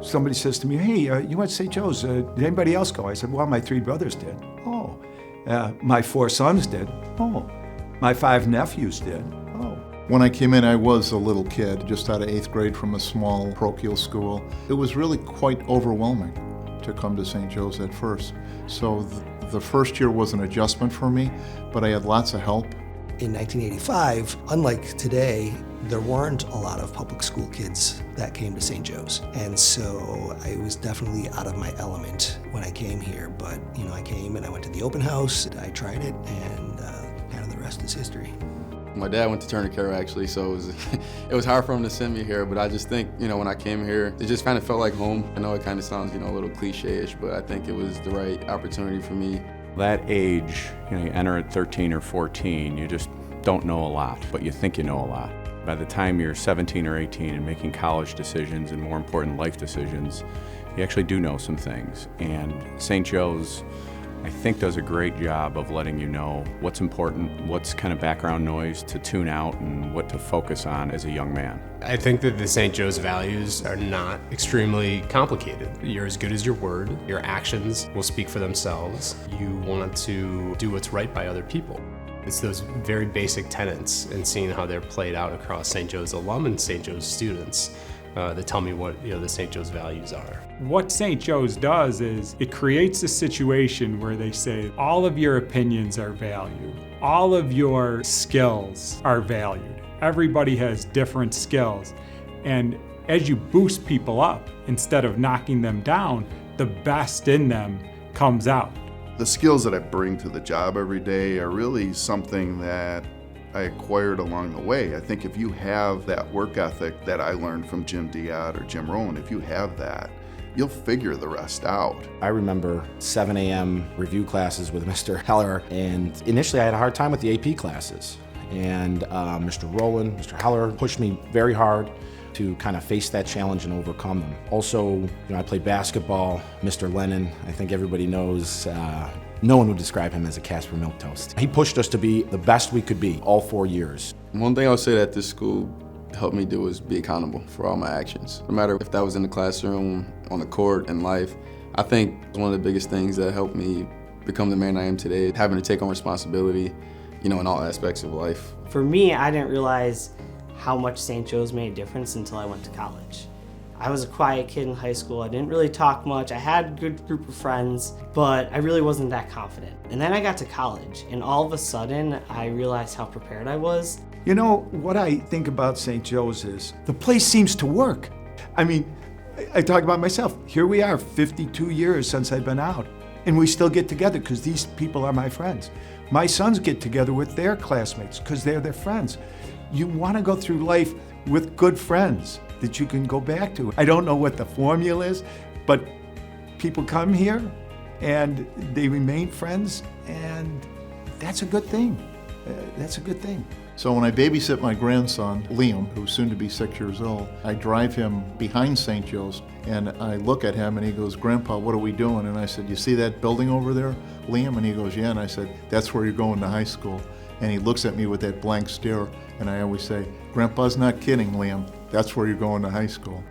Somebody says to me, hey, you went to St. Joe's. Did anybody else go? I said, well, my 3 brothers did. Oh. My 4 sons did. Oh. My 5 nephews did. Oh. When I came in, I was a little kid, just out of 8th grade from a small parochial school. It was really quite overwhelming to come to St. Joe's at first. So the first year was an adjustment for me, but I had lots of help. In 1985, unlike today, there weren't a lot of public school kids that came to St. Joe's. And so I was definitely out of my element when I came here. But, I came and I went to the open house, I tried it, and kind of the rest is history. My dad went to Turner Care actually, so it was hard for him to send me here, but I just think, when I came here, it just kind of felt like home. I know it kind of sounds, a little cliche-ish, but I think it was the right opportunity for me. That age, you enter at 13 or 14, you just don't know a lot, but you think you know a lot. By the time you're 17 or 18 and making college decisions and more important life decisions, you actually do know some things. And St. Joe's, I think, does a great job of letting you know what's important, what's kind of background noise to tune out, and what to focus on as a young man. I think that the St. Joe's values are not extremely complicated. You're as good as your word. Your actions will speak for themselves. You want to do what's right by other people. It's those very basic tenets and seeing how they're played out across St. Joe's alum and St. Joe's students that tell me what the St. Joe's values are. What St. Joe's does is it creates a situation where they say all of your opinions are valued, all of your skills are valued. Everybody has different skills, and as you boost people up instead of knocking them down, the best in them comes out. The skills that I bring to the job every day are really something that I acquired along the way. I think if you have that work ethic that I learned from Jim Diott or Jim Rowan, if you have that, you'll figure the rest out. I remember 7 a.m. review classes with Mr. Heller, and initially I had a hard time with the AP classes. And Mr. Rowland, Mr. Heller pushed me very hard to kind of face that challenge and overcome them. Also, I played basketball. Mr. Lennon, I think everybody knows, no one would describe him as a Casper milquetoast. He pushed us to be the best we could be all 4 years. One thing I would say that this school helped me do is be accountable for all my actions. No matter if that was in the classroom, on the court, in life, I think one of the biggest things that helped me become the man I am today, having to take on responsibility, in all aspects of life. For me, I didn't realize how much St. Joe's made a difference until I went to college. I was a quiet kid in high school. I didn't really talk much. I had a good group of friends, but I really wasn't that confident. And then I got to college, and all of a sudden, I realized how prepared I was. What I think about St. Joe's is the place seems to work. I talk about myself. Here we are, 52 years since I've been out, and we still get together because these people are my friends. My sons get together with their classmates because they're their friends. You want to go through life with good friends that you can go back to. I don't know what the formula is, but people come here and they remain friends, and that's a good thing. That's a good thing. So when I babysit my grandson, Liam, who's soon to be 6 years old, I drive him behind St. Joe's, and I look at him and he goes, "Grandpa, what are we doing?" And I said, "You see that building over there, Liam?" And he goes, "Yeah." And I said, "That's where you're going to high school." And he looks at me with that blank stare, and I always say, "Grandpa's not kidding, Liam. That's where you're going to high school."